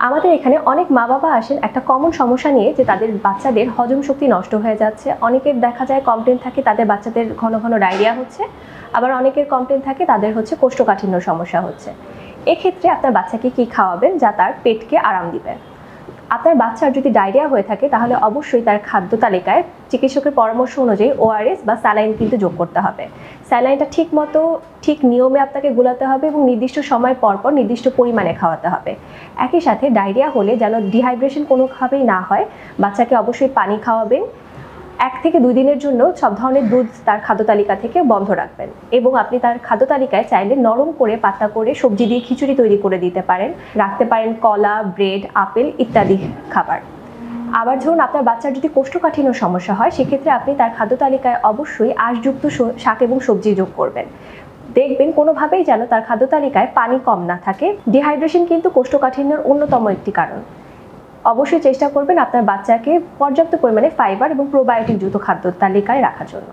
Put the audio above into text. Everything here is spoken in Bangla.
আমাদের এখানে অনেক মা-বাবা আসেন একটা কমন সমস্যা নিয়ে যে তাদের বাচ্চাদের হজম শক্তি নষ্ট হয়ে যাচ্ছে। অনেকের দেখা যায় কমপ্লেইন থাকে তাদের বাচ্চাদের ঘন ঘন ডায়রিয়া হচ্ছে, আবার অনেকের কমপ্লেইন থাকে তাদের হচ্ছে কোষ্ঠকাঠিন্য সমস্যা হচ্ছে। এক্ষেত্রে আপনার বাচ্চাকে কি খাওয়াবেন যা তার পেটকে আরাম দিবে? আপনার বাচ্চার যদি ডায়রিয়া হয়ে থাকে তাহলে অবশ্যই তার খাদ্য তালিকায় চিকিৎসকের পরামর্শ অনুযায়ী ওআরএস বা স্যালাইন কিন্তু যোগ করতে হবে। স্যালাইনটা ঠিক নিয়মে আপনাকে গুলাতে হবে এবং নির্দিষ্ট সময় পর পর নির্দিষ্ট পরিমাণে খাওয়াতে হবে। একই সাথে ডায়রিয়া হলে যেন ডিহাইড্রেশন কোনোভাবেই না হয়, বাচ্চাকে অবশ্যই পানি খাওয়াবেন। 1 থেকে 2 দিনের জন্য সব ধরনের দুধ তার খাদ্য তালিকা থেকে বন্ধ রাখবেন এবং আপনি তার খাদ্য তালিকায় চাইলে নরম করে পাতলা করে সবজি দিয়ে খিচুড়ি তৈরি করে দিতে পারেন, রাখতে পারেন কলা, ব্রেড, আপেল ইত্যাদি খাবার। আবার ধরুন আপনার বাচ্চার যদি কোষ্ঠকাঠিন্য সমস্যা হয় সেক্ষেত্রে আপনি তার খাদ্য তালিকায় অবশ্যই আঁশযুক্ত শাক এবং সবজি যোগ করবেন। দেখবেন কোনোভাবেই যেন তার খাদ্য তালিকায় পানি কম না থাকে। ডিহাইড্রেশন কিন্তু কোষ্ঠকাঠিন্যের অন্যতম একটি কারণ। অবশ্যই চেষ্টা করবেন আপনার বাচ্চাকে পর্যাপ্ত পরিমাণে ফাইবার এবং প্রোবায়োটিক যুক্ত খাদ্য তালিকায় রাখার জন্য।